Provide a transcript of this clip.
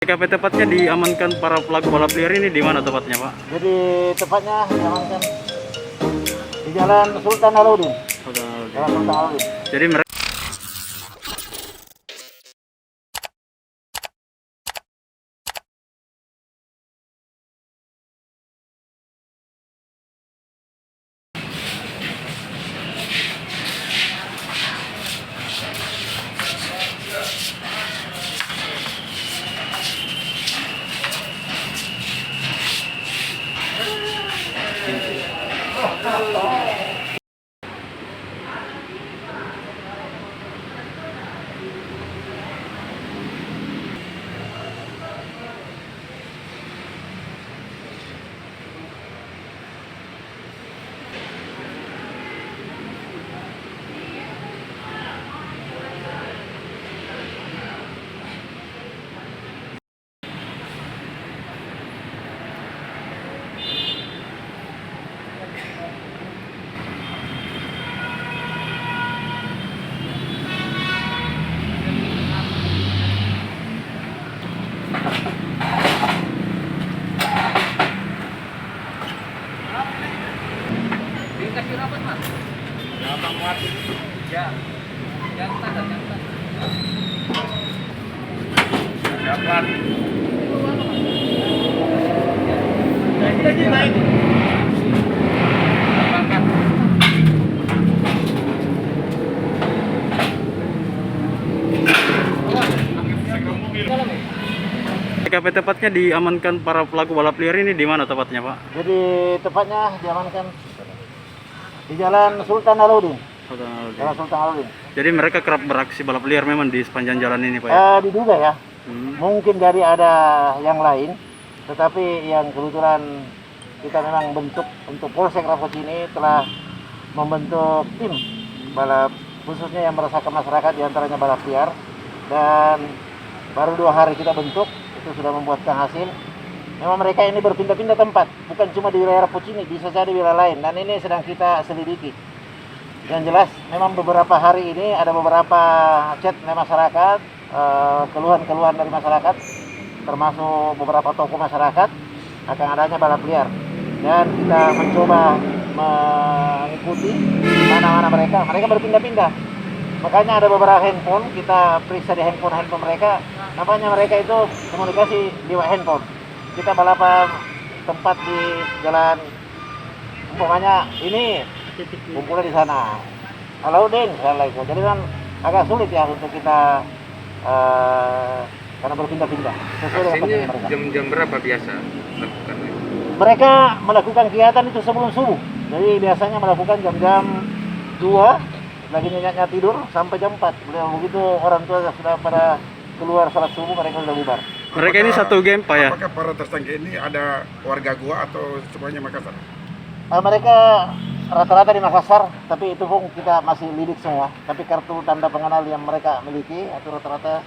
TKP tepatnya diamankan para pelaku balap liar ini di mana tepatnya, Pak? Jadi tepatnya diamankan di Jalan Sultan Alauddin. Jalan Sultan Alauddin. Jadi mereka dikasih rapat mas? Gampang muat ya, yang standar dapat naik TKP tepatnya diamankan para pelaku balap liar ini di mana tepatnya, Pak? Jadi tepatnya diamankan di Jalan Sultan Alauddin. Jalan Sultan Alauddin. Jadi mereka kerap beraksi balap liar memang di sepanjang jalan ini, Pak ya? Diduga ya. Mungkin dari ada yang lain, tetapi yang kebetulan kita memang bentuk untuk Polsek Raposi ini telah membentuk tim balap khususnya yang meresahkan masyarakat, diantaranya balap liar, dan baru 2 hari kita bentuk itu sudah membuahkan hasil. Memang mereka ini berpindah-pindah tempat, bukan cuma di wilayah Raposi ini, bisa jadi wilayah lain, dan ini sedang kita selidiki. Yang jelas memang beberapa hari ini ada beberapa chat dari masyarakat, keluhan-keluhan dari masyarakat, termasuk beberapa tokoh masyarakat akan adanya balap liar, dan kita mencoba mengikuti mana-mana mereka berpindah-pindah. Makanya ada beberapa handphone, kita periksa di handphone mereka, nampaknya mereka itu komunikasi lewat handphone. Kita balapan tempat di jalan, umpamanya ini kumpulnya di sana, Alauddin, jadi kan agak sulit ya untuk kita karena berpindah-pindah. Aksinya jam-jam berapa biasa melakukan? Mereka melakukan kegiatan itu sebelum subuh. Jadi biasanya melakukan jam-jam 2, lagi nyenyak tidur sampai jam 4. Begitu orang tua sudah pada keluar salat subuh, mereka sudah bubar. Mereka ini satu game, Pak ya? Apakah para tersangka ini ada warga gua atau semuanya Makassar? Mereka rata-rata di Makassar, tapi itu pun kita masih lidik semua. Tapi kartu tanda pengenal yang mereka miliki itu rata-rata